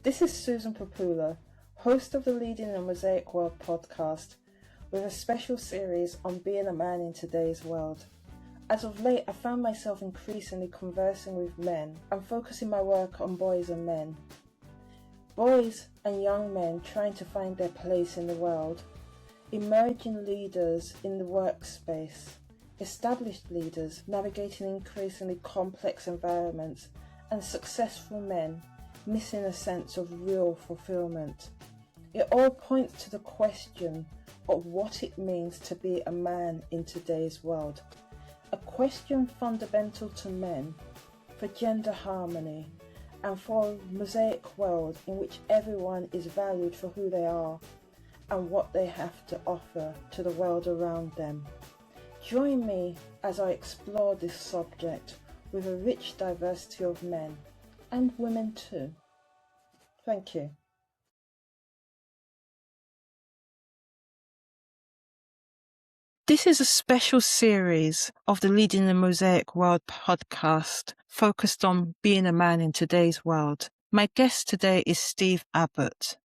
This is Susan Popoola, host of the Leading the Mosaic World podcast, with a special series on being a man in today's world. As of late, I found myself increasingly conversing with men and focusing my work on boys and men. Boys and young men trying to find their place in the world, emerging leaders in the workspace, established leaders navigating increasingly complex environments, and successful men missing a sense of real fulfilment. It all points to the question of what it means to be a man in today's world. A question fundamental to men, for gender harmony, and for a mosaic world in which everyone is valued for who they are and what they have to offer to the world around them. Join me as I explore this subject with a rich diversity of men, and women too. Thank you. This is a special series of the Leading the Mosaic World podcast focused on being a man in today's world. My guest today is Steve Abbott.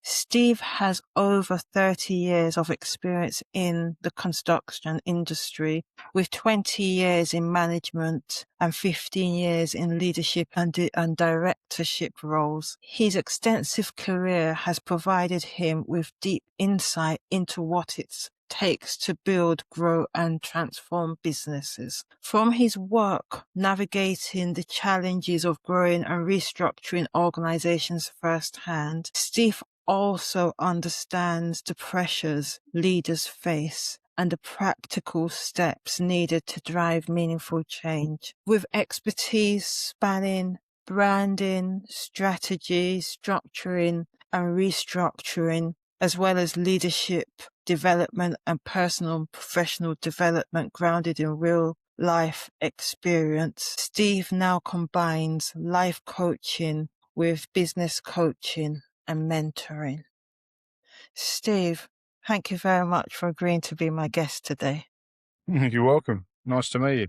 Steve has over 30 years of experience in the construction industry, with 20 years in management and 15 years in leadership and directorship roles. His extensive career has provided him with deep insight into what it takes to build, grow and transform businesses. From his work navigating the challenges of growing and restructuring organizations firsthand, Steve also understands the pressures leaders face and the practical steps needed to drive meaningful change. With expertise spanning branding, strategy, structuring and restructuring, as well as leadership development and personal and professional development grounded in real life experience, Steve now combines life coaching with business coaching and mentoring. Steve, thank you very much for agreeing to be my guest today. You're welcome. Nice to meet you.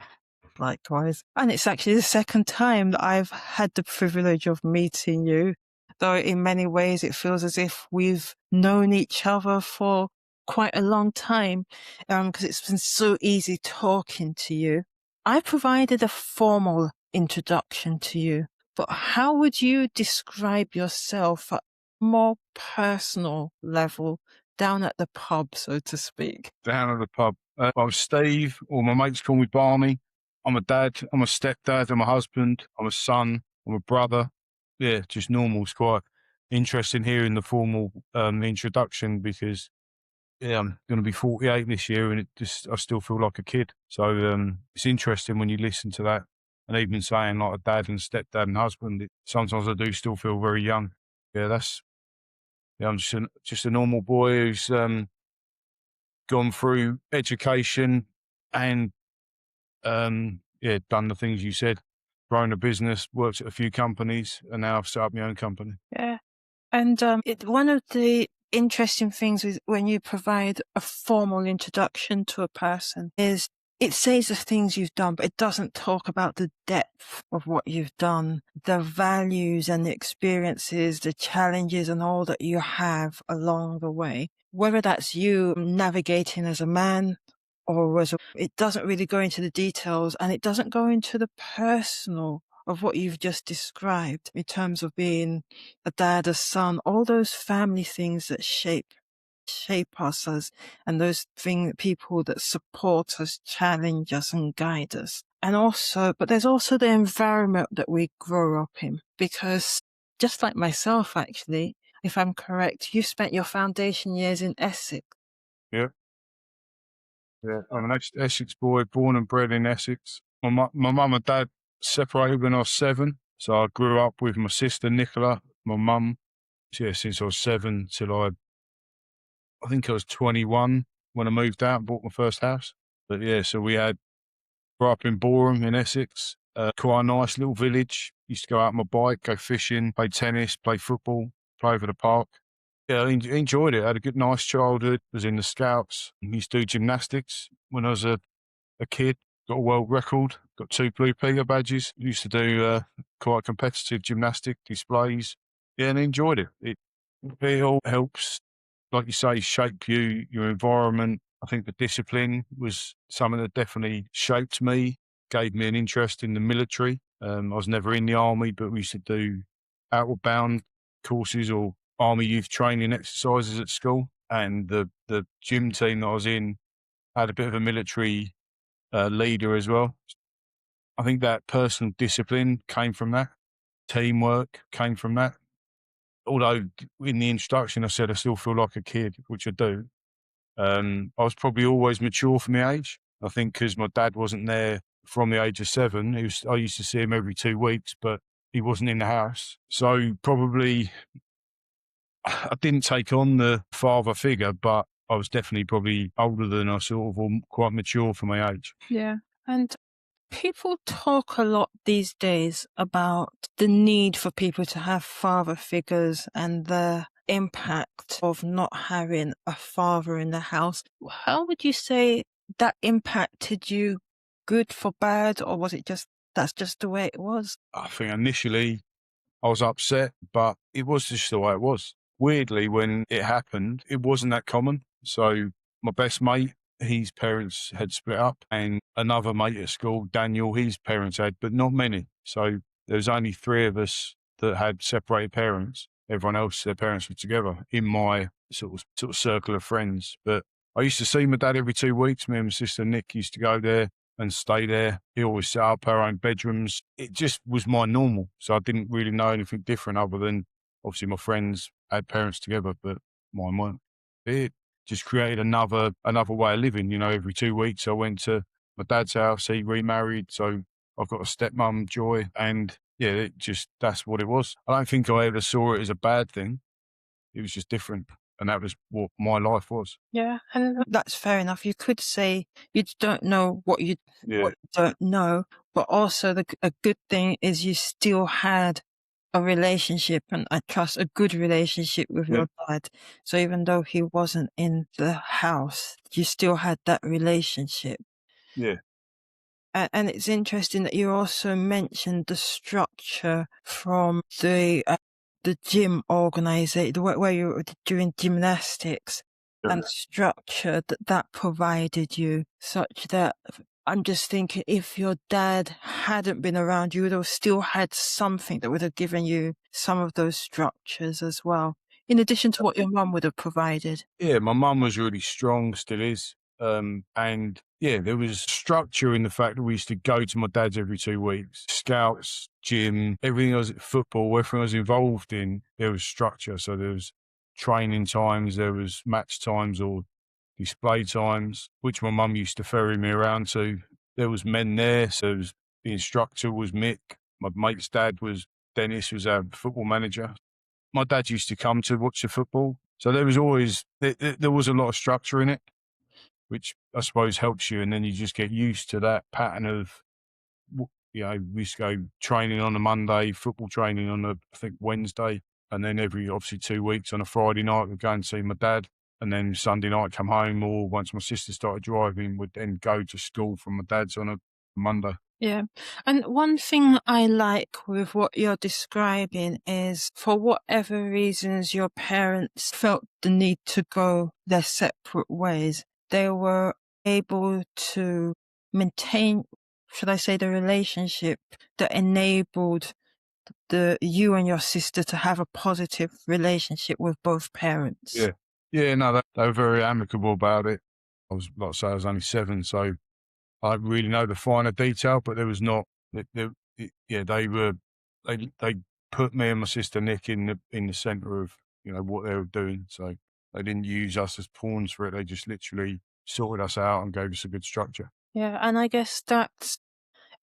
Likewise. And it's actually the second time that I've had the privilege of meeting you, though in many ways it feels as if we've known each other for quite a long time, because it's been so easy talking to you. I provided a formal introduction to you, but how would you describe yourself at a more personal level, down at the pub, so to speak? Down at the pub. I'm Steve, or my mates call me Barney. I'm a dad, I'm a stepdad, I'm a husband, I'm a son, I'm a brother. Yeah, just normal. It's quite interesting hearing the formal introduction because, yeah, I'm going to be 48 this year and I still feel like a kid. So it's interesting when you listen to that, and even saying like a dad and stepdad and husband, sometimes I do still feel very young. Yeah, I'm just a normal boy who's gone through education and done the things you said, grown a business, worked at a few companies, and now I've set up my own company. Yeah. And one of the interesting things with when you provide a formal introduction to a person is it says the things you've done, but it doesn't talk about the depth of what you've done, the values and the experiences, the challenges and all that you have along the way. Whether that's you navigating as a man or it doesn't really go into the details, and it doesn't go into the personal of what you've just described in terms of being a dad, a son, all those family things that shape us and those people that support us, challenge us and guide us. And also, but there's also the environment that we grow up in, because just like myself, actually, if I'm correct, you spent your foundation years in Essex. Yeah. Yeah, I'm an Essex boy, born and bred in Essex. My mum and dad separated when I was 7, so I grew up with my sister Nicola, my mum, since I was 7 till I think I was 21 when I moved out and bought my first house. But yeah, so we grew up in Boreham in Essex, quite a nice little village. Used to go out on my bike, go fishing, play tennis, play football, play over the park. Yeah, I enjoyed it. I had a nice childhood. Was in the Scouts. Used to do gymnastics when I was a kid. Got a world record. Got 2 Blue Peter badges. Used to do quite competitive gymnastic displays. Yeah, and enjoyed it. It all helps, like you say, shape you, your environment. I think the discipline was something that definitely shaped me, gave me an interest in the military. I was never in the army, but we used to do outward bound courses or army youth training exercises at school. And the gym team that I was in had a bit of a military leader as well. I think that personal discipline came from that. Teamwork came from that. Although in the introduction I said I still feel like a kid, which I do. I was probably always mature for my age. I think because my dad wasn't there from the age of 7. I used to see him every 2 weeks, but he wasn't in the house. So probably I didn't take on the father figure, but I was definitely probably older than I sort of, or quite mature for my age. Yeah. And people talk a lot these days about the need for people to have father figures and the impact of not having a father in the house. How would you say that impacted you, good for bad, or was it just that's just the way it was? I think initially I was upset, but it was just the way it was. Weirdly, when it happened, it wasn't that common. So my best mate, his parents had split up, and another mate at school, Daniel, his parents had, but not many. So there was only 3 of us that had separated parents. Everyone else, their parents were together in my sort of circle of friends. But I used to see my dad every 2 weeks. Me and my sister Nick used to go there and stay there. He always set up our own bedrooms. It just was my normal. So I didn't really know anything different other than obviously my friends had parents together, but mine weren't. It just created another way of living. You know, every 2 weeks I went to my dad's house. He remarried, so I've got a stepmom, Joy, and yeah, that's what it was. I don't think I ever saw it as a bad thing. It was just different, and that was what my life was. Yeah, and that's fair enough. You could say you don't know what you don't know, but also a good thing is you still had a relationship, and I trust a good relationship with Yeah. your dad. So even though he wasn't in the house, you still had that relationship. Yeah. And it's interesting that you also mentioned the structure from the gym organization, where you were doing gymnastics, Yeah. and the structure that provided you, such that I'm just thinking if your dad hadn't been around, you would have still had something that would have given you some of those structures as well, in addition to what your mum would have provided. Yeah, my mum was really strong, still is. And yeah, there was structure in the fact that we used to go to my dad's every 2 weeks. Scouts, gym, everything else, football, everything I was involved in, there was structure. So there was training times, there was match times or display times, which my mum used to ferry me around to. There was men there, so the instructor was Mick. My mate's dad was Dennis, was our football manager. My dad used to come to watch the football. So there was always, there was a lot of structure in it, which I suppose helps you. And then you just get used to that pattern of, we used to go training on a Monday, football training on I think Wednesday. And then every, obviously 2 weeks on a Friday night, we'd go and see my dad. And then Sunday night come home, or once my sister started driving, would then go to school from my dad's on a Monday. Yeah. And one thing I like with what you're describing is, for whatever reasons your parents felt the need to go their separate ways, they were able to maintain, should I say, the relationship that enabled you and your sister to have a positive relationship with both parents. Yeah. Yeah, no, they were very amicable about it. Like I say, I was only 7, so I don't really know the finer detail, but there was not. They put me and my sister Nick in the centre of what they were doing. So they didn't use us as pawns for it. They just literally sorted us out and gave us a good structure. Yeah, and I guess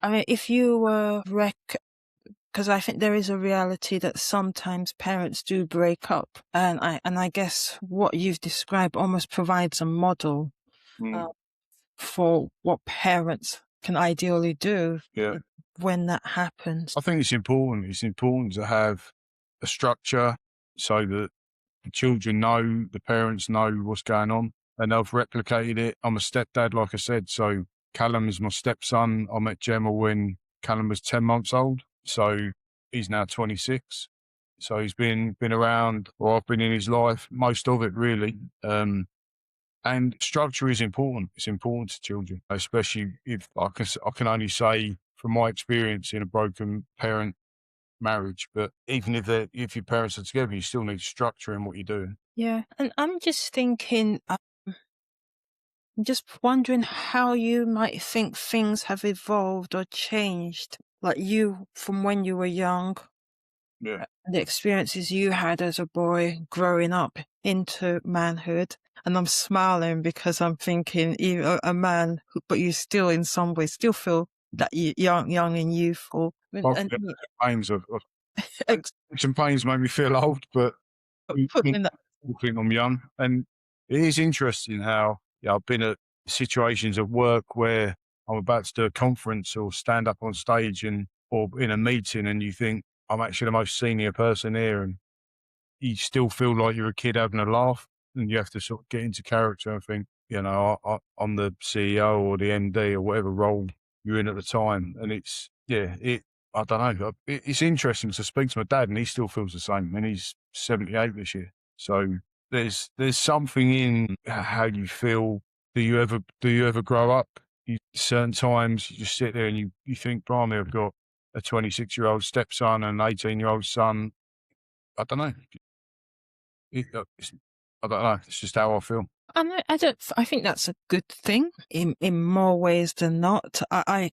if you were because I think there is a reality that sometimes parents do break up, and I guess what you've described almost provides a model for what parents can ideally do when that happens. I think it's important. It's important to have a structure so that the children know, the parents know what's going on, and they've replicated it. I'm a stepdad, like I said, so Callum is my stepson. I met Gemma when Callum was 10 months old, so he's now 26. So he's been around, or I've been in his life, most of it really. And structure is important. It's important to children, especially if I can only say from my experience in a broken parent marriage. But even if your parents are together, you still need structure in what you're doing. Yeah. And I'm just thinking, just wondering how you might think things have evolved or changed, like you from when you were young, Yeah. the experiences you had as a boy growing up into manhood. And I'm smiling because I'm thinking, a man, but you still, in some ways, still feel that you young and youthful. Both And of the pains of ex- some pains make me feel old, but put me in that. I think I'm young. And it is interesting how I've been at situations of work where I'm about to do a conference or stand up on stage or in a meeting, and you think I'm actually the most senior person here, and you still feel like you're a kid having a laugh, and you have to sort of get into character and think, I'm the CEO or the MD or whatever role you're in at the time. And I don't know. It's interesting to speak to my dad, and he still feels the same, and he's 78 this year. So there's something in how you feel. Do you ever grow up? Certain times you just sit there and you think, blimey, I've got a 26-year-old stepson and an 18-year-old son. I don't know. I don't know. It's just how I feel. And I think that's a good thing in more ways than not. I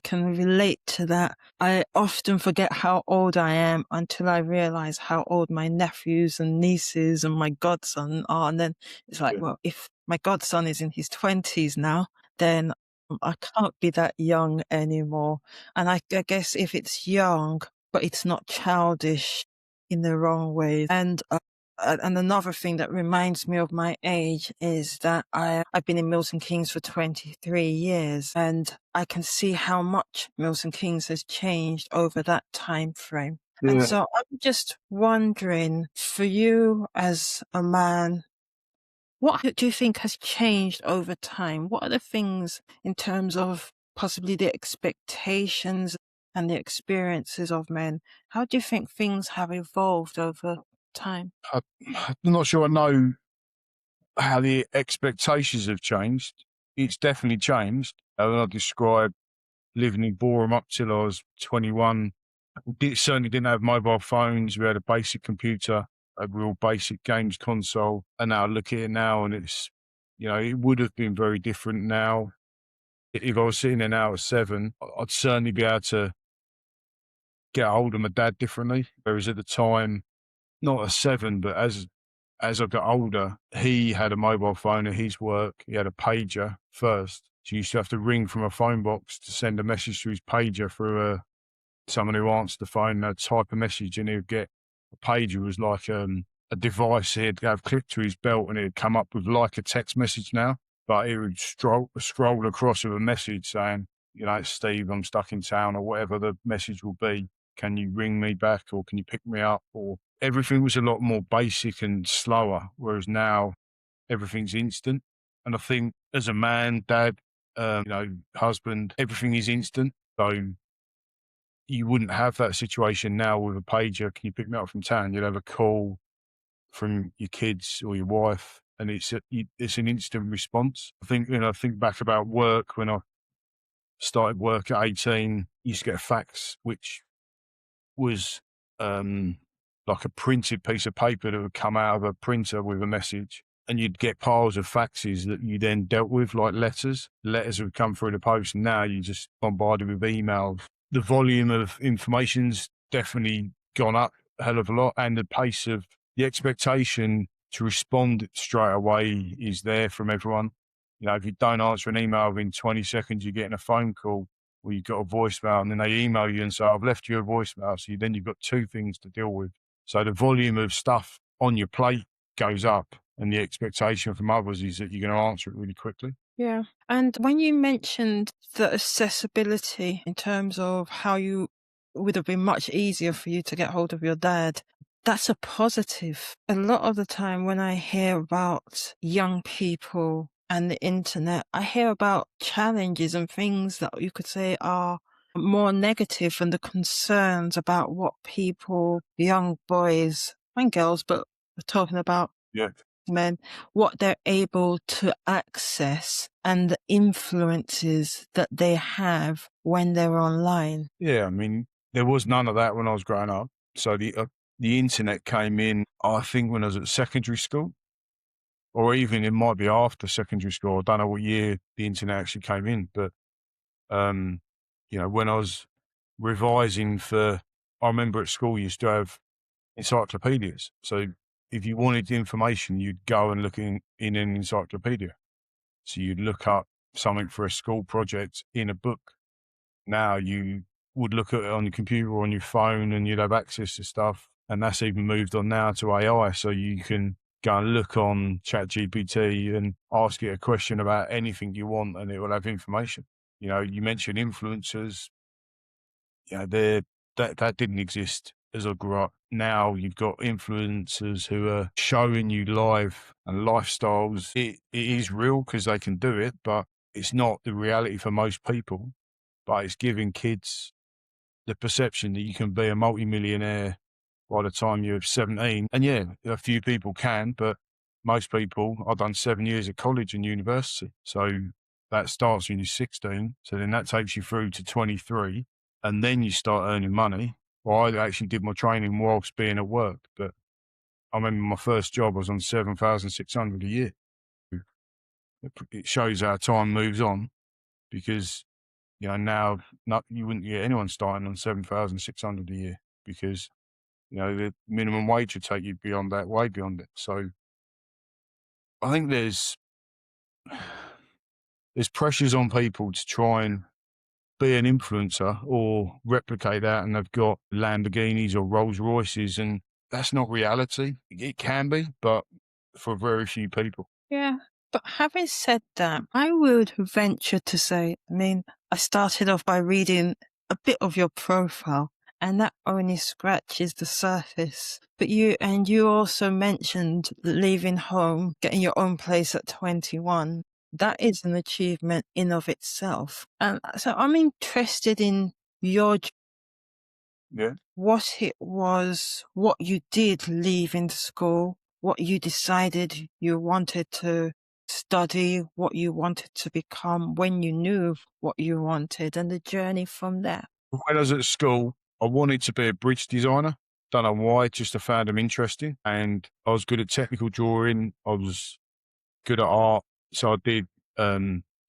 can relate to that. I often forget how old I am until I realize how old my nephews and nieces and my godson are. And then it's like, Yeah. well, if my godson is in his 20s now, then I can't be that young anymore. And I guess if it's young, but it's not childish in the wrong way. And another thing that reminds me of my age is that I've been in Milton Keynes for 23 years, and I can see how much Milton Keynes has changed over that time frame. And Yeah. so I'm just wondering, for you as a man, what do you think has changed over time? What are the things in terms of possibly the expectations and the experiences of men? How do you think things have evolved over time? I'm not sure I know how the expectations have changed. It's definitely changed. I described living in Boreham up till I was 21. Certainly didn't have mobile phones. We had a basic computer, a real basic games console. And now I look at it now, and it would have been very different now. If I was sitting there now at 7, I'd certainly be able to get hold of my dad differently. Whereas at the time, not at 7, but as I got older, he had a mobile phone at his work. He had a pager first. So you used to have to ring from a phone box to send a message to his pager for someone who answered the phone. They'd type a message, and he'd get a pager was like a device he'd have clipped to his belt, and it'd come up with like a text message now, but it would scroll across with a message saying, it's Steve, I'm stuck in town, or whatever the message will be. Can you ring me back, or can you pick me up? Or everything was a lot more basic and slower, whereas now everything's instant. And I think as a man, dad, husband, everything is instant. So you wouldn't have that situation now with a pager. Can you pick me up from town? You'd have a call from your kids or your wife, and it's an instant response. I think back about work when I started work at 18. You used to get a fax, which was like a printed piece of paper that would come out of a printer with a message, and you'd get piles of faxes that you then dealt with, like letters. Letters would come through the post, and now you just bombarded with emails. The volume of information's definitely gone up a hell of a lot, and the expectation to respond straight away is there from everyone. If you don't answer an email within 20 seconds, you're getting a phone call, or you've got a voicemail, and then they email you and say, I've left you a voicemail. So then you've got two things to deal with. So the volume of stuff on your plate goes up, and the expectation from others is that you're going to answer it really quickly. Yeah. And when you mentioned the accessibility in terms of how you would have been much easier for you to get hold of your dad, that's a positive. A lot of the time when I hear about young people and the internet, I hear about challenges and things that you could say are more negative and the concerns about what people, young boys and girls, but we're talking about men, what they're able to access and the influences that they have when they're online. Yeah, I mean, there was none of that when I was growing up. So the internet came in, I think, when I was at secondary school, or even it might be after secondary school. I don't know what year the internet actually came in, but when I was revising I remember at school you used to have encyclopedias. So if you wanted information, you'd go and look in an encyclopedia. So you'd look up something for a school project in a book. Now you would look at it on your computer or on your phone and you'd have access to stuff. And that's even moved on now to AI. So you can go and look on ChatGPT and ask it a question about anything you want and it will have information. You mentioned influencers. That didn't exist as I grew up. Now you've got influencers who are showing you life and lifestyles. It is real because they can do it, but it's not the reality for most people. But it's giving kids the perception that you can be a multimillionaire by the time you're 17. And yeah, a few people can, but most people, I've done 7 years at college and university. So that starts when you're 16. So then that takes you through to 23. And then you start earning money. Well, I actually did my training whilst being at work, but I remember my first job was on 7,600 a year. It shows how time moves on because, now you wouldn't get anyone starting on 7,600 a year because, the minimum wage would take you beyond that, way beyond it. So I think there's pressures on people to try and be an influencer or replicate that, and they've got Lamborghinis or Rolls Royces, and that's not reality. It can be, but for very few people. Yeah. But having said that, I would venture to say, I started off by reading a bit of your profile, and that only scratches the surface. But you also mentioned leaving home, getting your own place at 21. That is an achievement in of itself. And so I'm interested in what it was, what you did leaving school, what you decided you wanted to study, what you wanted to become when you knew what you wanted, and the journey from there. When I was at school, I wanted to be a bridge designer. Don't know why, just I found them interesting. And I was good at technical drawing. I was good at art. So I did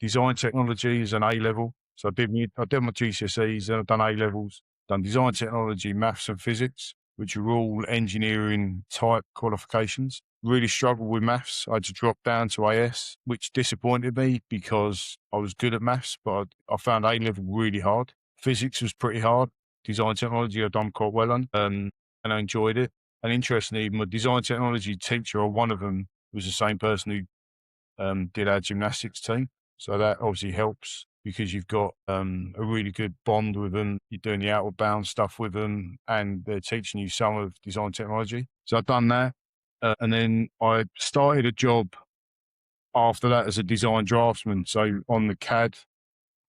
design technology as an A-level. So I did my GCSEs, then I've done A-levels, done design technology, maths and physics, which are all engineering type qualifications. Really struggled with maths. I had to drop down to AS, which disappointed me because I was good at maths, but I found A-level really hard. Physics was pretty hard. Design technology I've done quite well on, and I enjoyed it. And interestingly, my design technology teacher, or one of them, was the same person who did our gymnastics team. So that obviously helps because you've got a really good bond with them. You're doing the outward bound stuff with them and they're teaching you some of design technology. So I've done that. And then I started a job after that as a design draftsman. So on the CAD,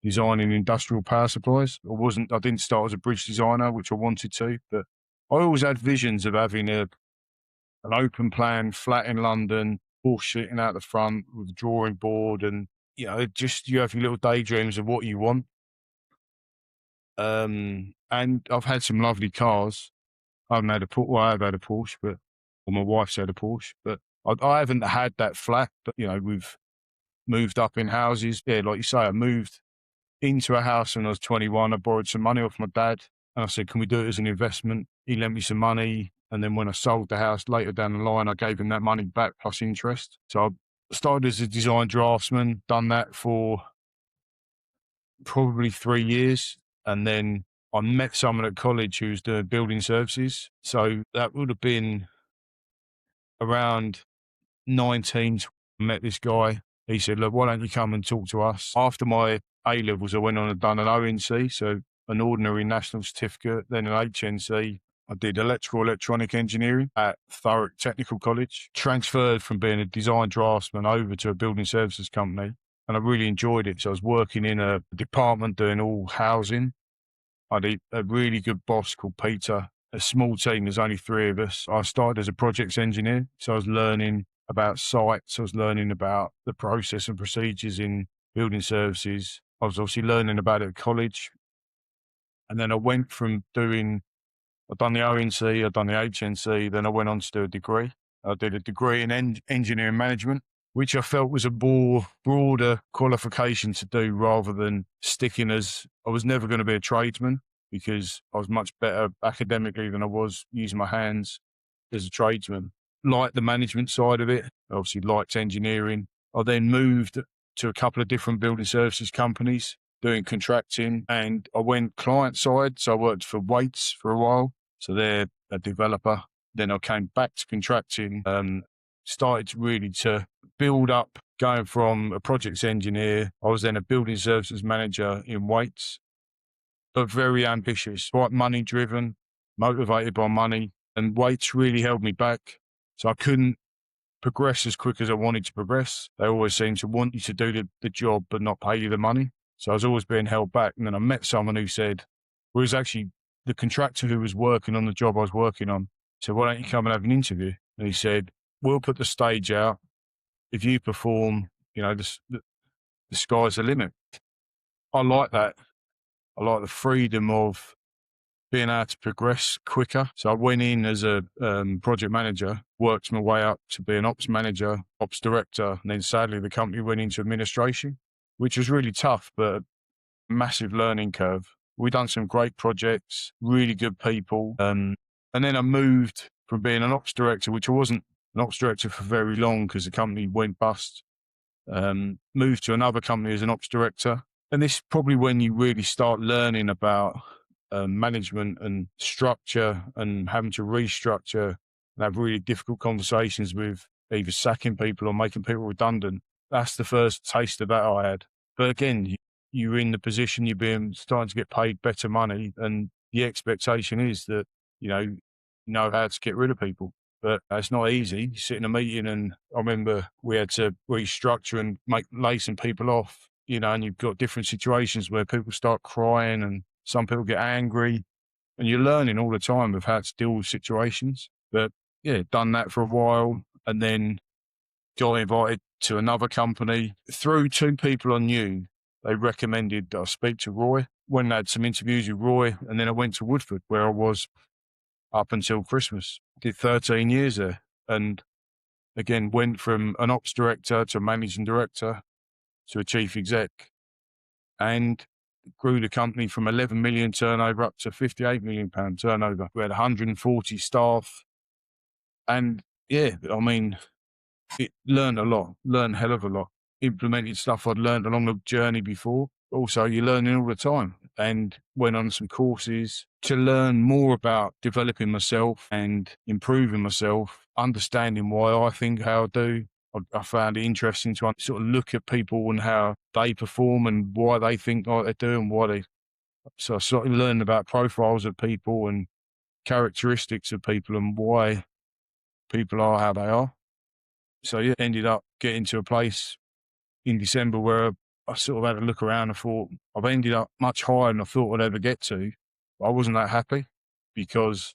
designing industrial power supplies. I didn't start as a bridge designer, which I wanted to, but I always had visions of having an open plan flat in London, Porsche sitting out the front with a drawing board, and you have your little daydreams of what you want. And I've had some lovely cars. I have had a Porsche, or my wife's had a Porsche, but I haven't had that flat. But we've moved up in houses. Yeah, like you say, I moved into a house when I was 21. I borrowed some money off my dad, and I said, "Can we do it as an investment?" He lent me some money. And then when I sold the house later down the line, I gave him that money back plus interest. So I started as a design draftsman, done that for probably 3 years. And then I met someone at college who was doing building services. So that would have been around 19. I met this guy. He said, "Look, why don't you come and talk to us?" After my A-levels, I went on and done an ONC, so an ordinary national certificate, then an HNC. I did electronic engineering at Thurrock Technical College, transferred from being a design draftsman over to a building services company, and I really enjoyed it. So I was working in a department doing all housing, I had a really good boss called Peter. A small team, there's only 3 of us. I started as a projects engineer, so I was learning about sites. I was learning about the process and procedures in building services. I was obviously learning about it at college. And then I went from I'd done the ONC, I'd done the HNC, then I went on to do a degree. I did a degree in engineering management, which I felt was a more broader qualification to do rather than sticking as I was never going to be a tradesman because I was much better academically than I was using my hands as a tradesman. Liked the management side of it, obviously liked engineering. I then moved to a couple of different building services companies doing contracting, and I went client side. So I worked for Waits for a while. So they're a developer. Then I came back to contracting, started really to build up, going from a projects engineer. I was then a building services manager in Waits, but very ambitious, quite money driven, motivated by money. And Waits really held me back. So I couldn't progress as quick as I wanted to progress. They always seemed to want you to do the job, but not pay you the money. So I was always being held back. And then I met someone who said, well, it was actually the contractor who was working on the job I was working on. So why don't you come and have an interview? And he said, we'll put the stage out. If you perform, the sky's the limit. I like that. I like the freedom of being able to progress quicker. So I went in as a project manager, worked my way up to be an ops manager, ops director, and then sadly the company went into administration, which was really tough, but a massive learning curve. We've done some great projects, really good people. And then I moved from being an ops director, which I wasn't an ops director for very long because the company went bust, moved to another company as an ops director. And this is probably when you really start learning about management and structure and having to restructure and have really difficult conversations with either sacking people or making people redundant. That's the first taste of that I had. But again, you're in the position, starting to get paid better money, and the expectation is that, you know how to get rid of people. But it's not easy. You sit in a meeting, and I remember we had to restructure and lay some people off, and you've got different situations where people start crying and some people get angry, and you're learning all the time of how to deal with situations. But yeah, done that for a while, and then got invited to another company through 2 people I knew. They recommended that I speak to Roy. When I had some interviews with Roy, and then I went to Woodford, where I was up until Christmas. Did 13 years there, and again went from an ops director to a managing director to a chief exec, and grew the company from 11 million turnover up to 58 million pound turnover. We had 140 staff, and yeah, I mean, it learned a lot, learned a hell of a lot, implemented stuff I'd learned along the journey before. Also, you're learning all the time, and went on some courses to learn more about developing myself and improving myself, understanding why I think how I do. I found it interesting to sort of look at people and how they perform and why they think like they do and so I started learning about profiles of people and characteristics of people and why people are how they are. So yeah, ended up getting to a place in December where I sort of had a look around and thought I've ended up much higher than I thought I'd ever get to. I wasn't that happy because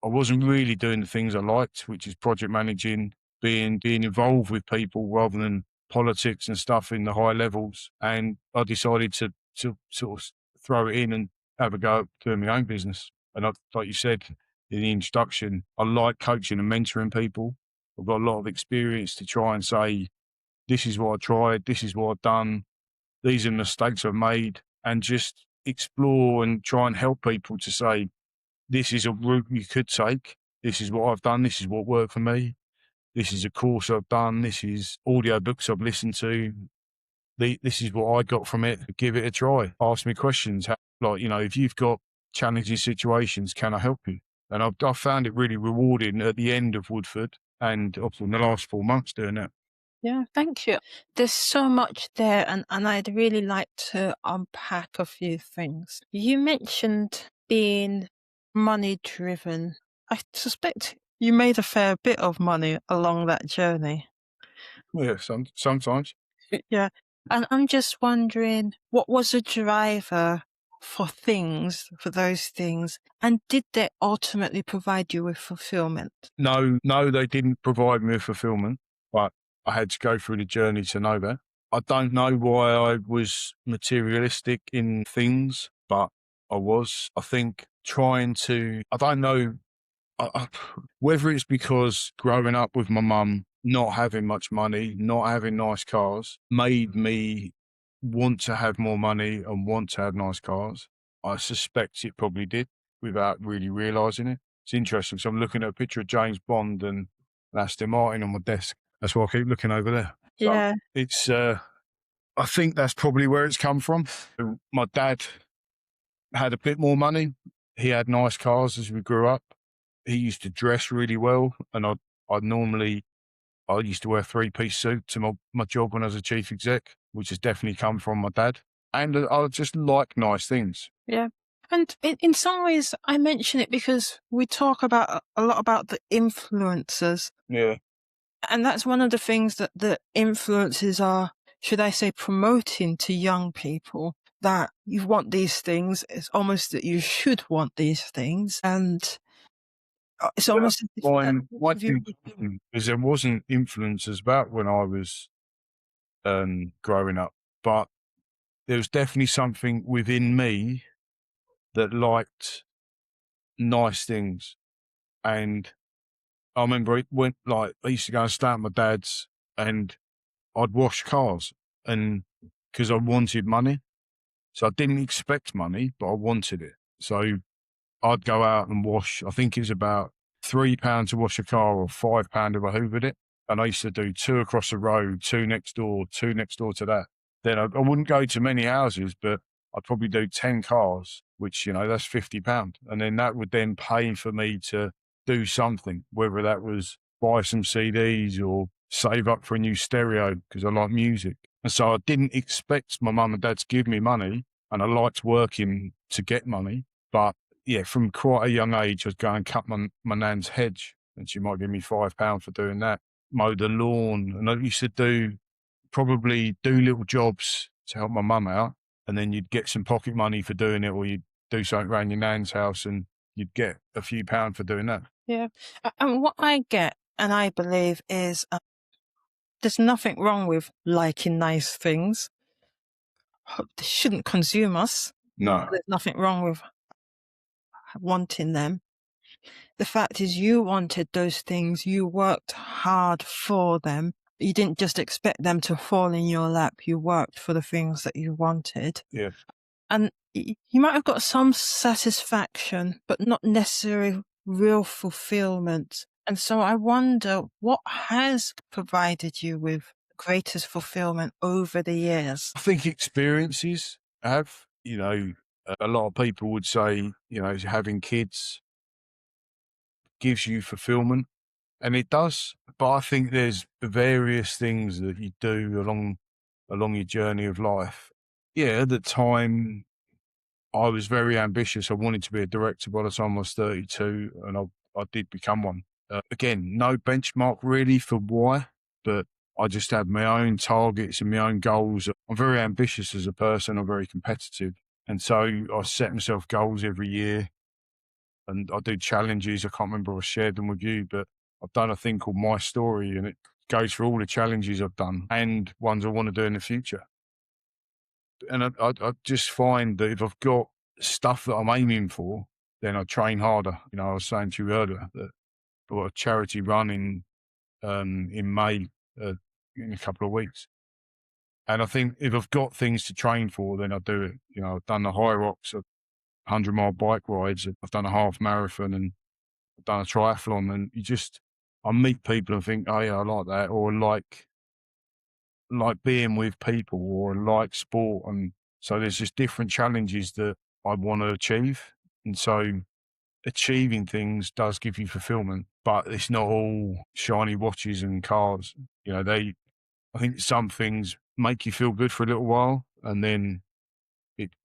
I wasn't really doing the things I liked, which is project managing, being involved with people rather than politics and stuff in the high levels. And I decided to sort of throw it in and have a go at doing my own business. And like you said in the introduction, I like coaching and mentoring people. I've got a lot of experience to try and say, this is what I tried, this is what I've done, these are the mistakes I've made, and just explore and try and help people to say, this is a route you could take. This is what I've done. This is what worked for me. This is a course I've done. This is audio books I've listened to. This is what I got from it. Give it a try. Ask me questions. If you've got challenging situations, can I help you? And I've found it really rewarding at the end of Woodford and in the last 4 months doing that. Yeah, thank you. There's so much there, and I'd really like to unpack a few things. You mentioned being money driven. I suspect you made a fair bit of money along that journey. Yeah, sometimes. Yeah. And I'm just wondering, what was the driver for things, for those things? And did they ultimately provide you with fulfillment? No, they didn't provide me with fulfillment, but I had to go through the journey to know that. I don't know why I was materialistic in things, but I was. I think trying to, I don't know whether it's because growing up with my mum, not having much money, not having nice cars, made me want to have more money and want to have nice cars. I suspect it probably did without really realising it. It's interesting. So I'm looking at a picture of James Bond and Aston Martin on my desk. That's why I keep looking over there. Yeah. So it's, I think that's probably where it's come from. My dad had a bit more money. He had nice cars as we grew up. He used to dress really well, and I used to wear a three-piece suit to my job when I was a chief exec, which has definitely come from my dad. And I just like nice things. Yeah. And in some ways, I mention it because we talk about a lot about the influencers. Yeah. And that's one of the things that the influencers are, should I say, promoting to young people, that you want these things. It's almost that you should want these things. And it's almost as if that Why because there wasn't influencers about when I was growing up, but there was definitely something within me that liked nice things. And I remember it went like, I used to go and stay at my dad's and I'd wash cars, and because I wanted money. So I didn't expect money, but I wanted it. So I'd go out and wash. I think it was about £3 to wash a car or £5 if I hoovered it. And I used to do 2 across the road, 2 next door, 2 next door to that. Then I wouldn't go to many houses, but I'd probably do 10 cars, which, that's £50. And then that would then pay for me to do something, whether that was buy some CDs or save up for a new stereo because I like music. And so I didn't expect my mum and dad to give me money, and I liked working to get money. But yeah, from quite a young age, I'd go and cut my nan's hedge, and she might give me £5 for doing that. Mow the lawn, and I used to probably do little jobs to help my mum out, and then you'd get some pocket money for doing it, or you'd do something around your nan's house, and you'd get a few pounds for doing that. Yeah. And what I get, and I believe, is there's nothing wrong with liking nice things. They shouldn't consume us. No. There's nothing wrong with wanting them. The fact is, you wanted those things. You worked hard for them. You didn't just expect them to fall in your lap. You worked for the things that you wanted. Yeah. And you might have got some satisfaction, but not necessarily real fulfillment. And so I wonder, what has provided you with greatest fulfillment over the years? I think experiences have, a lot of people would say, having kids gives you fulfillment, and it does. But I think there's various things that you do along your journey of life. Yeah, at the time, I was very ambitious. I wanted to be a director by the time I was 32, and I did become one. Again, no benchmark really for why, but I just had my own targets and my own goals. I'm very ambitious as a person. I'm very competitive. And so I set myself goals every year, and I do challenges. I can't remember if I shared them with you, but I've done a thing called My Story, and it goes through all the challenges I've done and ones I want to do in the future. And I just find that if I've got stuff that I'm aiming for, then I train harder. I was saying to you earlier that I've got a charity run in May in a couple of weeks. And I think if I've got things to train for, then I do it. I've done the High Rocks, 100-mile bike rides. I've done a half marathon, and I've done a triathlon. And I meet people and think, oh yeah, I like that, or like being with people, or like sport. And so there's just different challenges that I want to achieve. And so achieving things does give you fulfillment, but it's not all shiny watches and cars. I think some things make you feel good for a little while, and then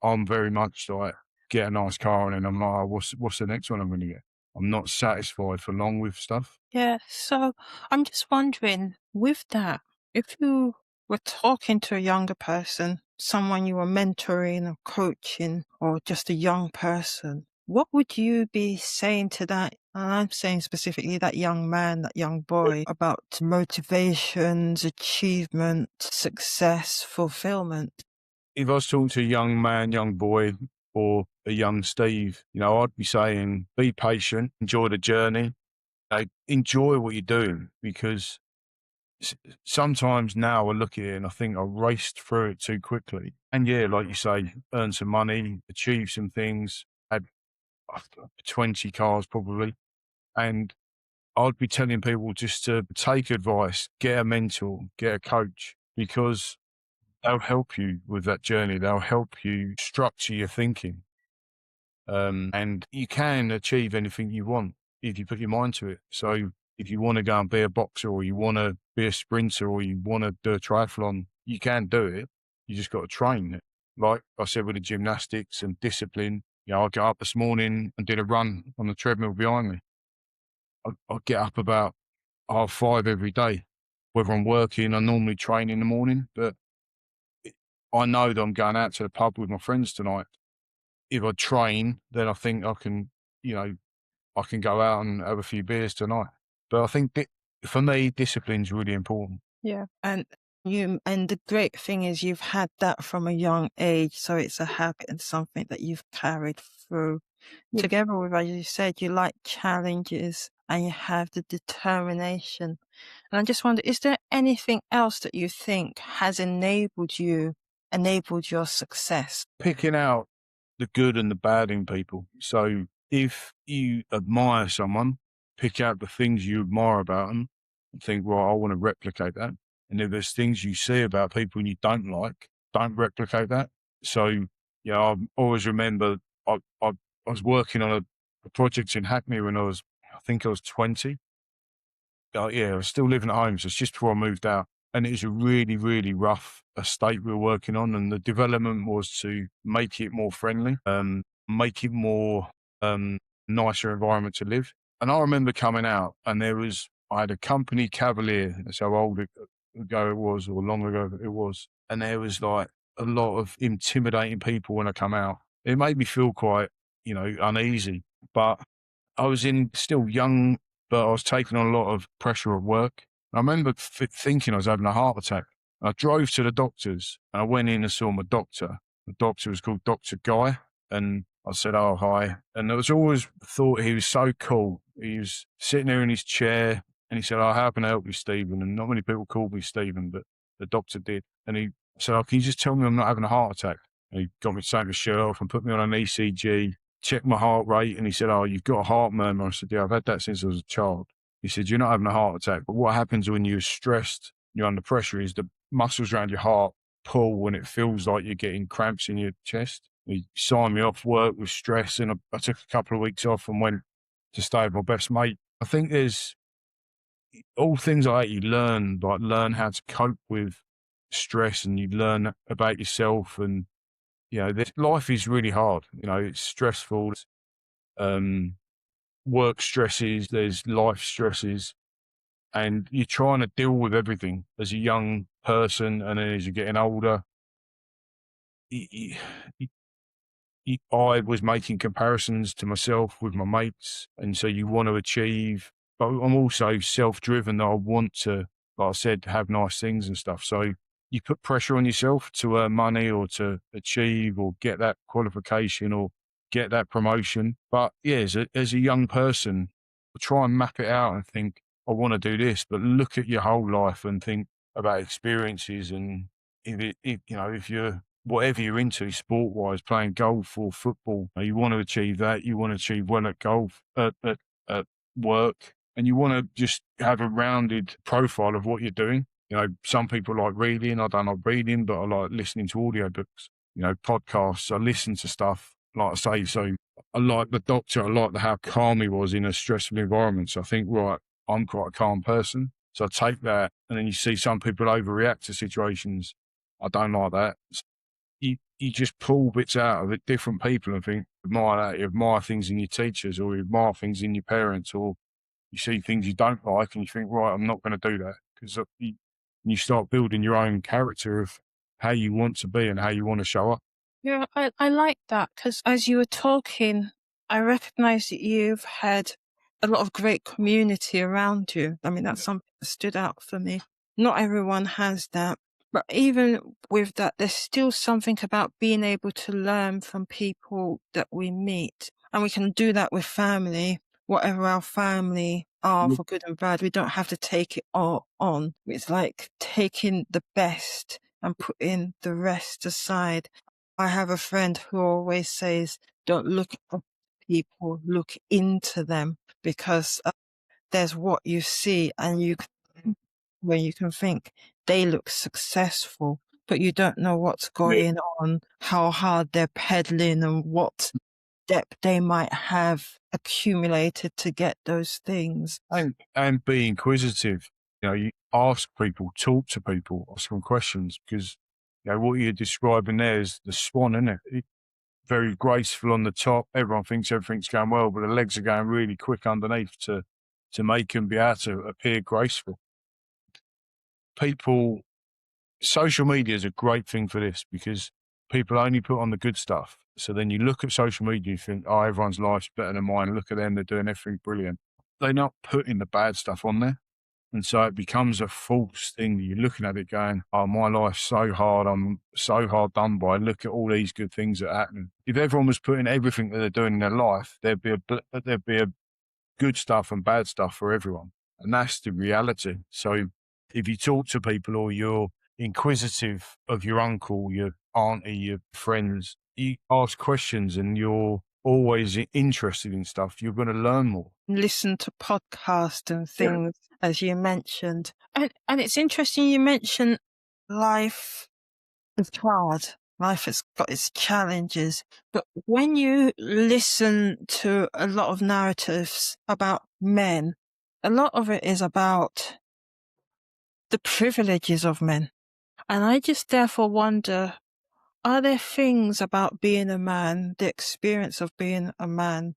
I'm very much like, get a nice car, and then I'm like, oh, what's the next one I'm going to get? I'm not satisfied for long with stuff. Yeah. So I'm just wondering, with that, if you we're talking to a younger person, someone you are mentoring or coaching, or just a young person, what would you be saying to that? And I'm saying specifically that young man, that young boy, about motivations, achievement, success, fulfillment. If I was talking to a young man, young boy, or a young Steve, I'd be saying, be patient, enjoy the journey, enjoy what you're doing, because sometimes now I look at it and I think I raced through it too quickly. And yeah, like you say, earn some money, achieve some things, had 20 cars probably. And I'd be telling people just to take advice, get a mentor, get a coach, because they'll help you with that journey. They'll help you structure your thinking. And you can achieve anything you want if you put your mind to it. So if you want to go and be a boxer, or you want to be a sprinter, or you want to do a triathlon, you can do it. You just got to train it. Like I said, with the gymnastics and discipline, I got up this morning and did a run on the treadmill behind me. I get up about 5:30 every day. Whether I'm working, I normally train in the morning, but I know that I'm going out to the pub with my friends tonight. If I train, then I think I can, I can go out and have a few beers tonight. But I think for me, discipline's really important. Yeah. And the great thing is you've had that from a young age. So it's a habit and something that you've carried through. Yeah. Together with, as you said, you like challenges and you have the determination. And I just wonder, is there anything else that you think has enabled your success? Picking out the good and the bad in people. So if you admire someone, pick out the things you admire about them and think, well, I want to replicate that. And if there's things you see about people you don't like, don't replicate that. So, I always remember I was working on a project in Hackney when I think I was 20. I was still living at home. So it's just before I moved out. And it was a really, really rough estate we were working on. And the development was to make it more friendly, make it more nicer environment to live. And I remember coming out and I had a company Cavalier. That's how old ago it was, or long ago it was. And there was like a lot of intimidating people when I come out. It made me feel quite, uneasy. But I was still young, but I was taking on a lot of pressure at work. I remember thinking I was having a heart attack. I drove to the doctors and I went in and saw my doctor. The doctor was called Dr. Guy. And I said, oh, hi. And I was always thought he was so cool. He was sitting there in his chair and he said, oh, how can I help you, Stephen? And not many people called me Stephen, but the doctor did. And he said, oh, can you just tell me I'm not having a heart attack? And he got me to take my shirt off and put me on an ECG, checked my heart rate. And he said, oh, you've got a heart murmur. I said, yeah, I've had that since I was a child. He said, you're not having a heart attack. But what happens when you're stressed, you're under pressure, is the muscles around your heart pull when it feels like you're getting cramps in your chest. He signed me off work with stress, and I took a couple of weeks off and went to stay with my best mate. I think there's all things like that you learn how to cope with stress, and you learn about yourself. And, life is really hard. It's stressful. Work stresses, there's life stresses, and you're trying to deal with everything as a young person. And then as you're getting older, I was making comparisons to myself with my mates. And so you want to achieve, but I'm also self-driven that I want to, like I said, have nice things and stuff. So you put pressure on yourself to earn money or to achieve or get that qualification or get that promotion. But yeah, as a young person, try and map it out and think, I want to do this, but look at your whole life and think about experiences. And if you're, whatever you're into sport-wise, playing golf or football, you want to achieve that. You want to achieve well at golf, at work, and you want to just have a rounded profile of what you're doing. Some people like reading. I don't like reading, but I like listening to audiobooks, podcasts. I listen to stuff, like I say. So I like the doctor. I like how calm he was in a stressful environment. So I think, right, I'm quite a calm person. So I take that, and then you see some people overreact to situations. I don't like that. You just pull bits out of it, different people, and think, admire that. You admire things in your teachers, or you admire things in your parents, or you see things you don't like and you think, right, I'm not going to do that, because and you start building your own character of how you want to be and how you want to show up. Yeah, I like that because as you were talking, I recognise that you've had a lot of great community around you. I mean, that's something that stood out for me. Not everyone has that. But even with that, there's still something about being able to learn from people that we meet. And we can do that with family, whatever our family are, for good and bad. We don't have to take it all on. It's like taking the best and putting the rest aside. I have a friend who always says, don't look at people, look into them, because there's what you see and when you can think they look successful, but you don't know what's going on, how hard they're pedaling and what depth they might have accumulated to get those things. And be inquisitive. You ask people, talk to people, ask them questions, because what you're describing there is the swan, isn't it? Very graceful on the top. Everyone thinks everything's going well, but the legs are going really quick underneath to make them be able to appear graceful. Social media is a great thing for this because people only put on the good stuff. So then you look at social media, you think, oh, everyone's life's better than mine. Look at them, they're doing everything brilliant. They're not putting the bad stuff on there. And so it becomes a false thing that you're looking at it going, oh, my life's so hard. I'm so hard done by. Look at all these good things that happen. If everyone was putting everything that they're doing in their life, there'd be a good stuff and bad stuff for everyone. And that's the reality. So if you talk to people or you're inquisitive of your uncle, your auntie, your friends, you ask questions and you're always interested in stuff, you're going to learn more. Listen to podcasts and things, as you mentioned. And it's interesting you mentioned life is hard. Life has got its challenges. But when you listen to a lot of narratives about men, a lot of it is about the privileges of men. And I just therefore wonder, are there things about being a man, the experience of being a man,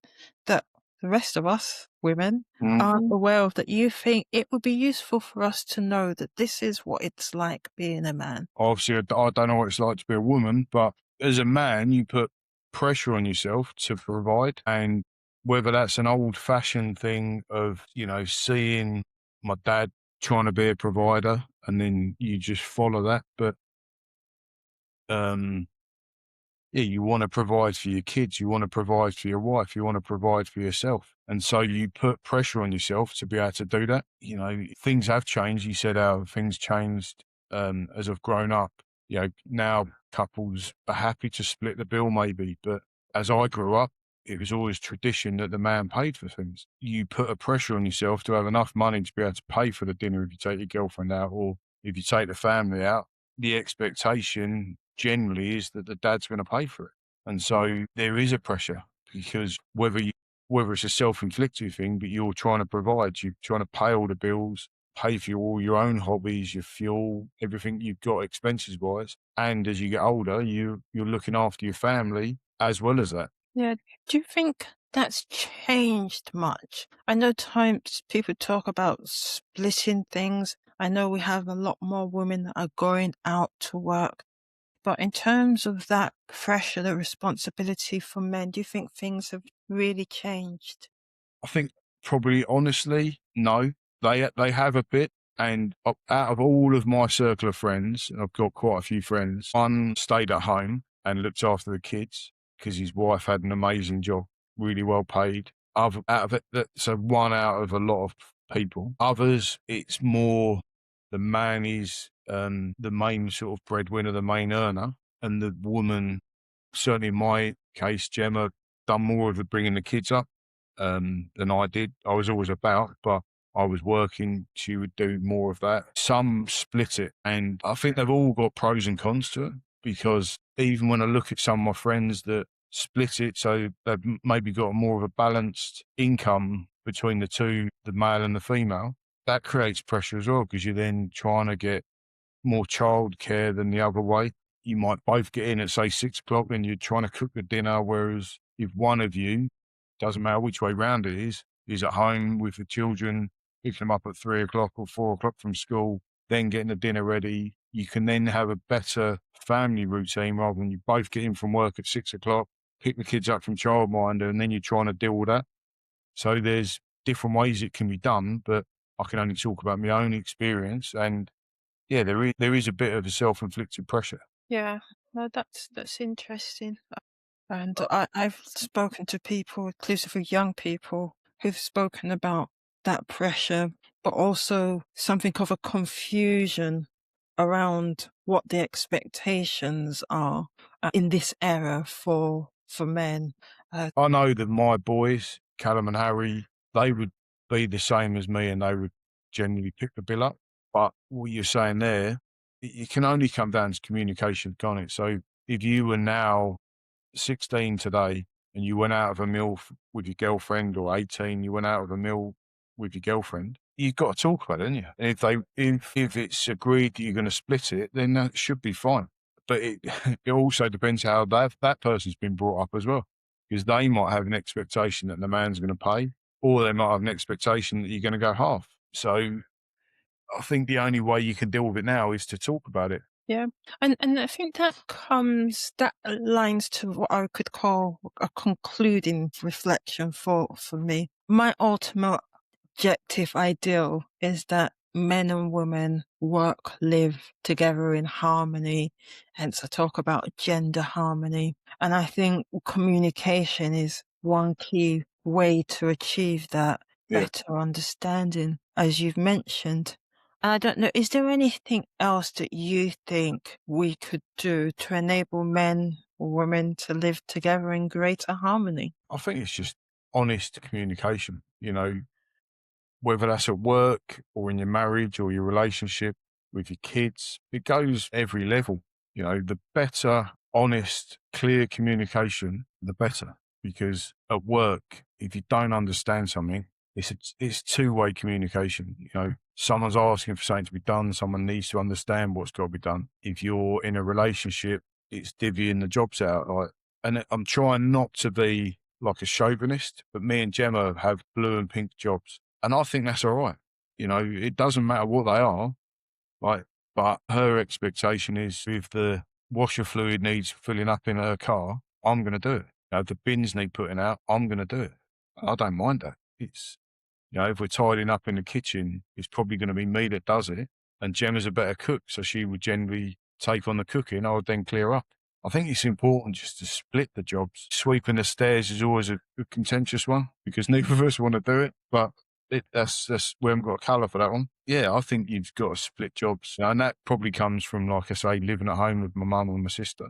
that the rest of us, women, aren't aware of, that you think it would be useful for us to know that this is what it's like being a man? Obviously, I don't know what it's like to be a woman, but as a man, you put pressure on yourself to provide. And whether that's an old-fashioned thing of, seeing my dad trying to be a provider and then you just follow that. But you want to provide for your kids, you want to provide for your wife, you want to provide for yourself. And so you put pressure on yourself to be able to do that. Things have changed. You said how things changed as I've grown up. Now couples are happy to split the bill maybe, but as I grew up, it was always tradition that the man paid for things. You put a pressure on yourself to have enough money to be able to pay for the dinner if you take your girlfriend out or if you take the family out. The expectation generally is that the dad's going to pay for it. And so there is a pressure because whether it's a self-inflicted thing, but you're trying to provide, you're trying to pay all the bills, pay for all your own hobbies, your fuel, everything you've got expenses wise. And as you get older, you're looking after your family as well as that. Yeah. Do you think that's changed much? I know times people talk about splitting things. I know we have a lot more women that are going out to work. But in terms of that pressure, the responsibility for men, do you think things have really changed? I think probably honestly, no, they have a bit. And out of all of my circle of friends, and I've got quite a few friends, one stayed at home and looked after the kids because his wife had an amazing job, really well paid. Out of it, that's one out of a lot of people. Others, it's more the man is the main sort of breadwinner, the main earner, and the woman, certainly in my case, Gemma, done more of the bringing the kids up than I did. I was always about, but I was working. She would do more of that. Some split it, and I think they've all got pros and cons to it because even when I look at some of my friends that split it, so they've maybe got more of a balanced income between the two, the male and the female, that creates pressure as well because you're then trying to get more childcare than the other way. You might both get in at say 6 o'clock and you're trying to cook the dinner, whereas if one of you, doesn't matter which way round it is at home with the children, picking them up at 3 o'clock or 4 o'clock from school, then getting the dinner ready. You can then have a better family routine rather than you both get in from work at 6 o'clock, pick the kids up from childminder, and then you're trying to deal with that. So there's different ways it can be done, but I can only talk about my own experience. And yeah, there is a bit of a self-inflicted pressure. Yeah, no, that's interesting. And I've spoken to people, inclusive of young people, who've spoken about that pressure, but also something of a confusion around what the expectations are in this era for men. I know that my boys, Callum and Harry, they would be the same as me and they would generally pick the bill up. But what you're saying there, it can only come down to communication, can't it? So if you were now 16 today and you went out of a meal with your girlfriend, or 18, you went out of a meal with your girlfriend, you've got to talk about it, haven't you? And if it's agreed that you're going to split it, then that should be fine. But it it also depends how that person's been brought up as well, because they might have an expectation that the man's going to pay, or they might have an expectation that you're going to go half. So I think the only way you can deal with it now is to talk about it. Yeah, and I think that aligns to what I could call a concluding reflection for me. My ultimate objective ideal is that men and women work, live together in harmony. Hence, I talk about gender harmony. And I think communication is one key way to achieve that better understanding, as you've mentioned. And I don't know, is there anything else that you think we could do to enable men or women to live together in greater harmony? I think it's just honest communication, whether that's at work or in your marriage or your relationship with your kids. It goes every level. The better, honest, clear communication, the better. Because at work, if you don't understand something, it's two-way communication. Someone's asking for something to be done. Someone needs to understand what's got to be done. If you're in a relationship, it's divvying the jobs out. And I'm trying not to be like a chauvinist, but me and Gemma have blue and pink jobs. And I think that's all right. It doesn't matter what they are, but her expectation is if the washer fluid needs filling up in her car, I'm going to do it. If the bins need putting out, I'm going to do it. I don't mind that. It's, if we're tidying up in the kitchen, it's probably going to be me that does it. And Gemma's a better cook, so she would generally take on the cooking. I would then clear up. I think it's important just to split the jobs. Sweeping the stairs is always a contentious one because neither of us want to do it, but that's we haven't got a colour for that one. Yeah, I think you've got to split jobs. And that probably comes from, like I say, living at home with my mum and my sister.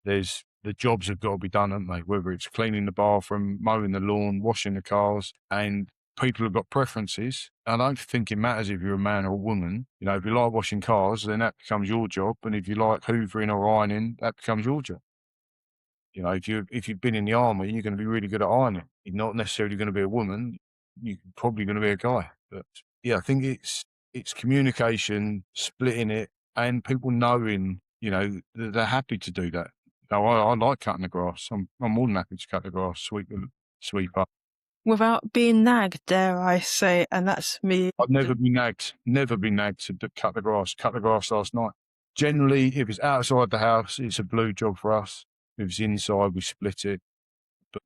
The jobs have got to be done, haven't they? Whether it's cleaning the bathroom, mowing the lawn, washing the cars, and people have got preferences. I don't think it matters if you're a man or a woman. If you like washing cars, then that becomes your job. And if you like hoovering or ironing, that becomes your job. If you've been in the army, you're going to be really good at ironing. You're not necessarily going to be a woman. You're probably going to be a guy. But yeah, I think it's communication, splitting it, and people knowing, that they're happy to do that. I like cutting the grass. I'm more than happy to cut the grass, sweep up. Without being nagged, dare I say, and that's me. I've never been nagged to cut the grass. Cut the grass last night. Generally, if it's outside the house, it's a blue job for us. If it's inside, we split it. But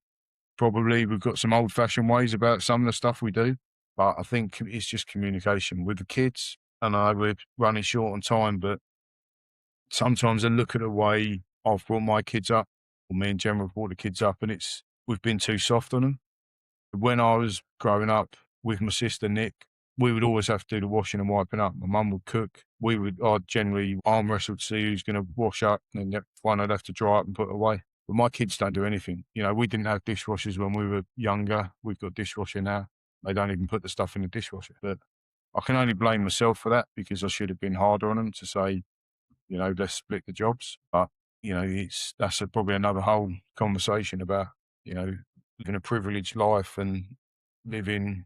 probably we've got some old-fashioned ways about some of the stuff we do. But I think it's just communication with the kids. I know we're running short on time, but sometimes I look at the way I've brought my kids up, or me and Gemma have brought the kids up, and we've been too soft on them. When I was growing up with my sister Nick, we would always have to do the washing and wiping up. My mum would cook. I'd generally arm wrestle to see who's going to wash up, and then one I'd have to dry up and put away. But my kids don't do anything. We didn't have dishwashers when we were younger. We've got dishwasher now. They don't even put the stuff in the dishwasher. But I can only blame myself for that because I should have been harder on them to say, let's split the jobs. But, that's probably another whole conversation about, living a privileged life and living.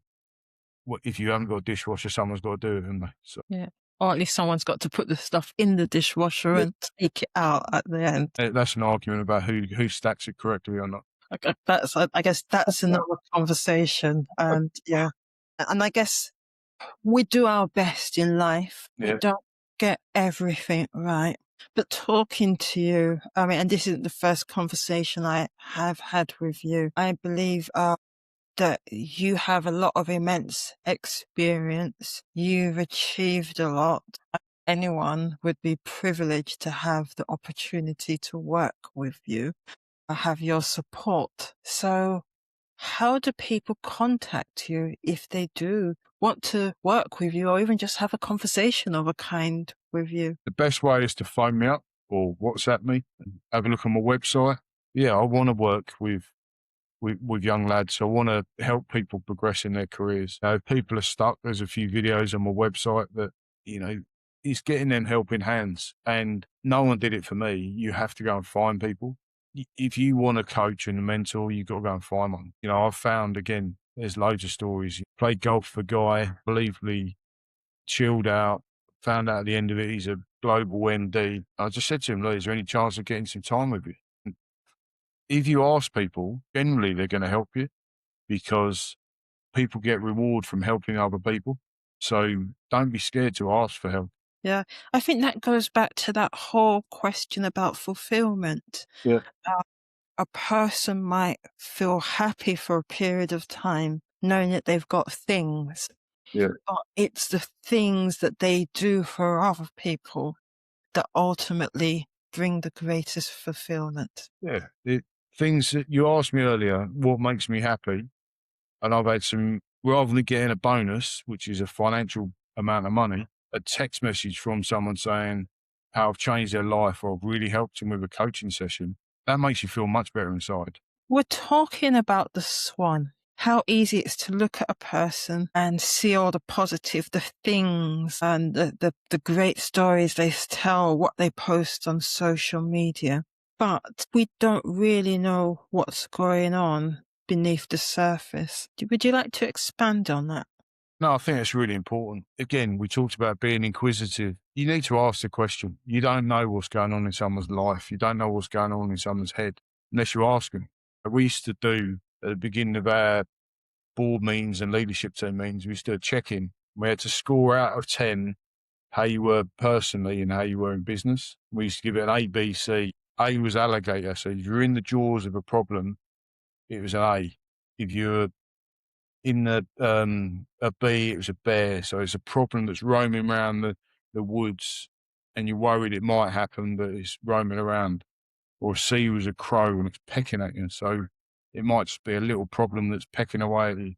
If you haven't got a dishwasher, someone's got to do it, haven't they? So, Yeah. Or at least someone's got to put the stuff in the dishwasher and take it out at the end. that's an argument about who stacks it correctly or not. I guess that's another conversation. And yeah. And I guess We do our best in life. We Yeah. don't get everything right. But talking to you, I mean, and this isn't the first conversation I have had with you. I believe that you have a lot of immense experience. You've achieved a lot. Anyone would be privileged to have the opportunity to work with you, have your support. So how do people contact you if they do want to work with you or even just have a conversation of a kind with you? The best way is to phone me up or WhatsApp me and have a look on my website. Yeah, I want to work with young lads. I want to help people progress in their careers. If people are stuck, there's a few videos on my website that, it's getting them helping hands. And no one did it for me. You have to go and find people. If you want a coach and a mentor, you've got to go and find one. I've found, again, there's loads of stories. Played golf with a guy, believably chilled out, found out at the end of it, he's a global MD. I just said to him, look, is there any chance of getting some time with you? And if you ask people, generally they're going to help you because people get reward from helping other people. So don't be scared to ask for help. Yeah, I think that goes back to that whole question about fulfillment. Yeah. A person might feel happy for a period of time knowing that they've got things, Yeah. but it's the things that they do for other people that ultimately bring the greatest fulfillment. Yeah. Things that you asked me earlier, what makes me happy? And I've had some, rather than getting a bonus, which is a financial amount of money, a text message from someone saying how I've changed their life or I've really helped them with a coaching session. That makes you feel much better inside. We're talking about the swan. How easy it is to look at a person and see all the positive, the things and the great stories they tell, what they post on social media. But we don't really know what's going on beneath the surface. Would you like to expand on that? No, I think it's really important. Again, we talked about being inquisitive. You need to ask the question. You don't know what's going on in someone's life. You don't know what's going on in someone's head unless you ask them. We used to do at the beginning of our board meetings and leadership team meetings, we used to do a check-in. We had to score out of 10 how you were personally and how you were in business. We used to give it an A, B, C. A was alligator. So if you're in the jaws of a problem, it was an A. If you're in a B, it was a bear. So it's a problem that's roaming around the woods and you're worried it might happen, but it's roaming around. Or C was a crow and it's pecking at you. So it might just be a little problem that's pecking away at you.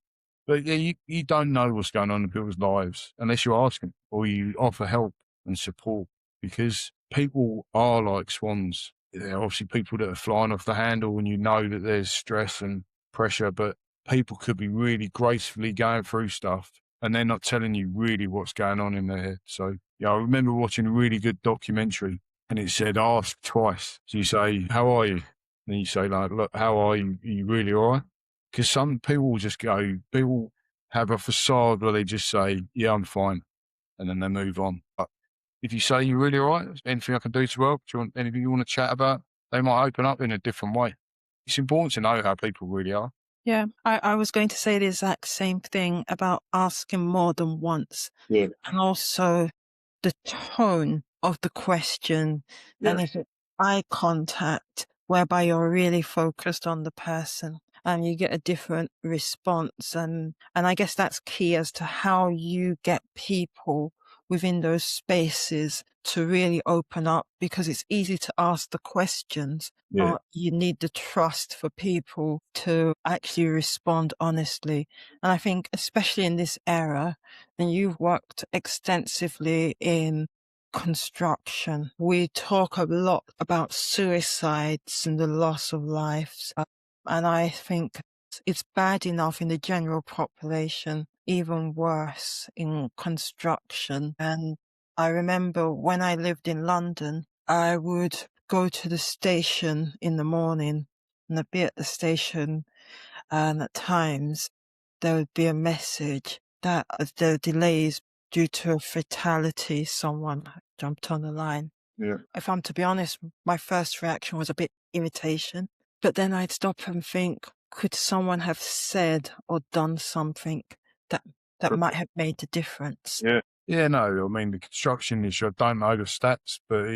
But yeah, you don't know what's going on in people's lives unless you ask them or you offer help and support because people are like swans. There are obviously people that are flying off the handle and you know that there's stress and pressure, but people could be really gracefully going through stuff and they're not telling you really what's going on in their head. So yeah, I remember watching a really good documentary and it said, ask twice. So you say, how are you? And you say, like, look, how are you? Are you really all right? Because some people will just go, people have a facade where they just say, yeah, I'm fine. And then they move on. But if you say, you're really all right, anything I can do to help? Do you want anything you want to chat about? They might open up in a different way. It's important to know how people really are. Yeah, I was going to say the exact same thing about asking more than once. Yeah. And also the tone of the question. Yeah. And if it's eye contact, whereby you're really focused on the person and you get a different response. And I guess that's key as to how you get people within those spaces to really open up because it's easy to ask the questions, Yeah. but you need the trust for people to actually respond honestly. And I think especially in this era, and you've worked extensively in construction, we talk a lot about suicides and the loss of lives. And I think it's bad enough in the general population, even worse in construction. And I remember when I lived in London, I would go to the station in the morning and I'd be at the station and at times there would be a message that there are delays due to a fatality. Someone jumped on the line. Yeah. If I'm to be honest, my first reaction was a bit irritation, but then I'd stop and think, could someone have said or done something that that might have made the difference? Yeah. Yeah, no, I mean, the construction issue, I don't know the stats, but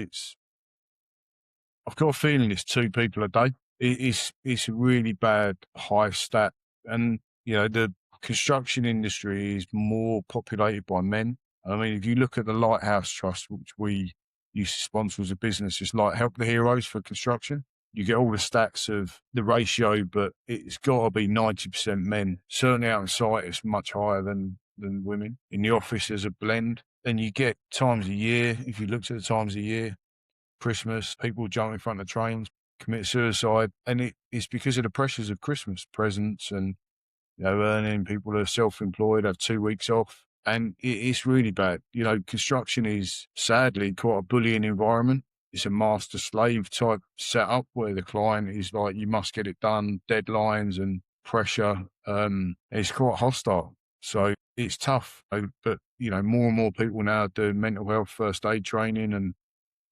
I've got a feeling it's 2 people a day. It's a really bad high stat. And, the construction industry is more populated by men. I mean, if you look at the Lighthouse Trust, which we used to sponsor as a business, it's like Help the Heroes for construction. You get all the stats of the ratio, but it's got to be 90% men. Certainly out on site, it's much higher than women. In the office, there's a blend. And you get times a year, if you looked at the times a year, Christmas, people jump in front of trains, commit suicide, and it's because of the pressures of Christmas presents and earning. People are self-employed, have 2 weeks off, and it's really bad. Construction is sadly quite a bullying environment. It's a master-slave type setup where the client is like, you must get it done, deadlines and pressure. It's quite hostile, so it's tough. But more and more people now do mental health first aid training and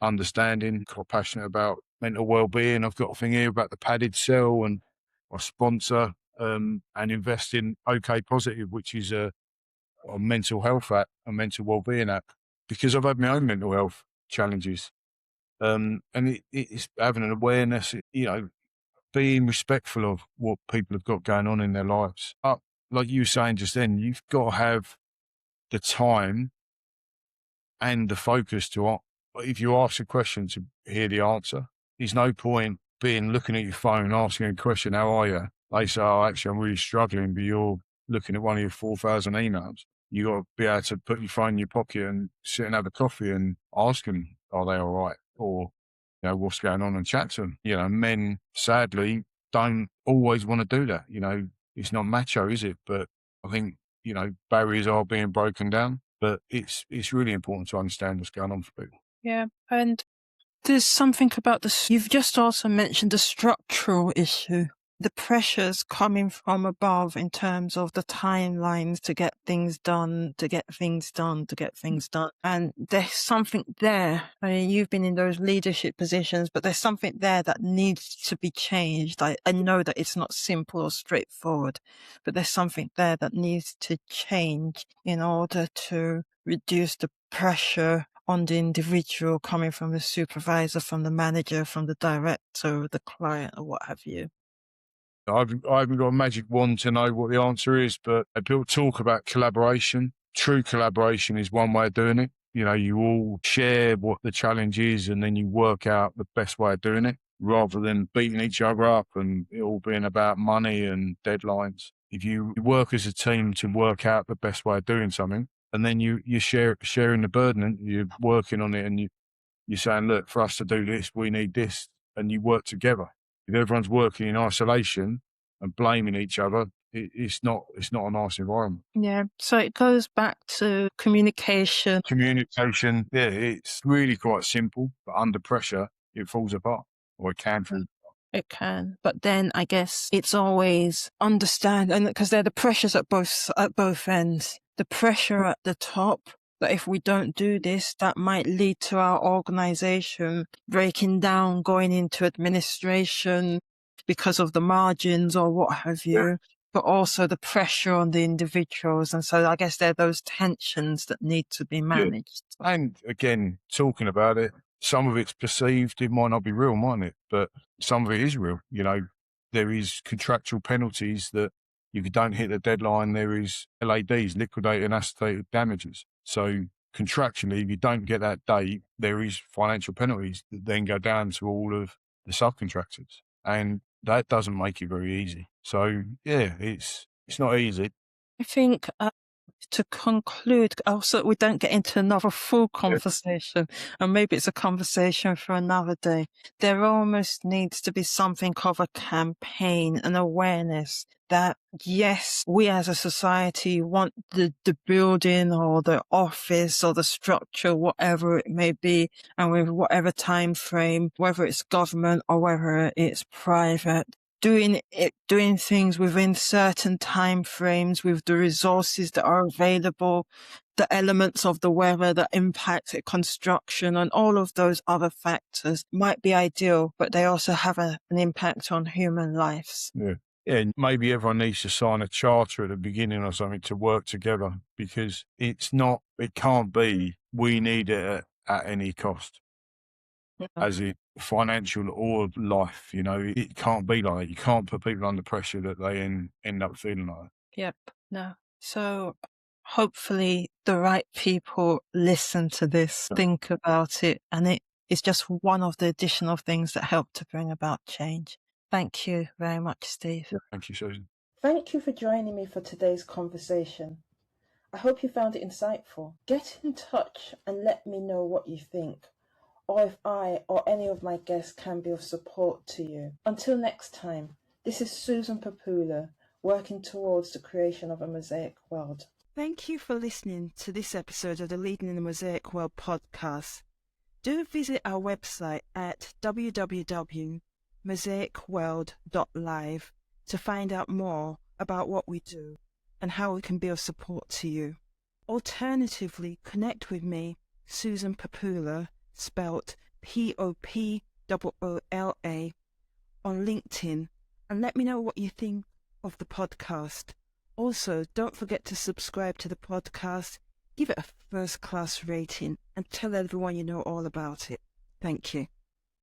understanding, quite passionate about mental well-being. I've got a thing here about the padded cell, and I sponsor and invest in OK Positive, which is a mental health app, a mental well-being app, because I've had my own mental health challenges. And it's having an awareness, being respectful of what people have got going on in their lives. Like you were saying just then, you've got to have the time and the focus to, if you ask a question, to hear the answer. There's no point looking at your phone, asking a question, how are you? They say, oh, actually, I'm really struggling, but you're looking at one of your 4,000 emails. You got to be able to put your phone in your pocket and sit and have a coffee and ask them, are they all right? Or, what's going on, and chat to them. Men, sadly, don't always want to do that. It's not macho, is it? But I think, barriers are being broken down. But it's really important to understand what's going on for people. Yeah. And there's something about you've just also mentioned the structural issue, the pressures coming from above in terms of the timelines to get things done, to get things done, to get things done. And there's something there. I mean, you've been in those leadership positions, but there's something there that needs to be changed. I know that it's not simple or straightforward, but there's something there that needs to change in order to reduce the pressure on the individual coming from the supervisor, from the manager, from the director, the client, or what have you. I haven't got a magic wand to know what the answer is, but people talk about collaboration. True collaboration is one way of doing it. You all share what the challenge is, and then you work out the best way of doing it, rather than beating each other up and it all being about money and deadlines. If you work as a team to work out the best way of doing something, and then you're sharing the burden, and you're working on it, and you're saying, look, for us to do this, we need this, and you work together. If everyone's working in isolation and blaming each other, it's not a nice environment. Yeah. So it goes back to communication. Communication, yeah, it's really quite simple, but under pressure, it falls apart, or it can fall. It can, but then I guess it's always understand, and because there are the pressures at both ends. The pressure at the top, that if we don't do this, that might lead to our organization breaking down, going into administration because of the margins or what have you. Yeah. But also the pressure on the individuals. And so I guess there are those tensions that need to be managed. Yeah. And again, talking about it, some of it's perceived, it might not be real, mightn't it? But some of it is real. There is contractual penalties that if you don't hit the deadline, there is LADs, liquidated and acetated damages. So contractually, if you don't get that date, there is financial penalties that then go down to all of the subcontractors. And that doesn't make it very easy. So yeah, it's not easy. I think to conclude, also we don't get into another full conversation, and maybe it's a conversation for another day. There almost needs to be something of a campaign, an awareness that yes, we as a society want the building or the office or the structure, whatever it may be, and with whatever time frame, whether it's government or whether it's private, doing things within certain time frames with the resources that are available, the elements of the weather that impact construction, and all of those other factors might be ideal, but they also have an impact on human lives. Yeah. Yeah, maybe everyone needs to sign a charter at the beginning or something to work together, because it can't be we need it at any cost, as in financial or life. It can't be like that. You can't put people under pressure that they end up feeling like that. Yep. No. So hopefully the right people listen to this, think about it, and it is just one of the additional things that help to bring about change. Thank you very much, Steve. Yeah. Thank you, Susan. Thank you for joining me for today's conversation. I hope you found it insightful. Get in touch and let me know what you think, or if I or any of my guests can be of support to you. Until next time, this is Susan Popoola, working towards the creation of a Mosaic World. Thank you for listening to this episode of the Leading in the Mosaic World podcast. Do visit our website at www.mosaicworld.live to find out more about what we do and how we can be of support to you. Alternatively, connect with me, Susan Popoola, spelt Popoola, on LinkedIn, and let me know what you think of the podcast. Also, don't forget to subscribe to the podcast, give it a first-class rating, and tell everyone you know all about it. Thank you.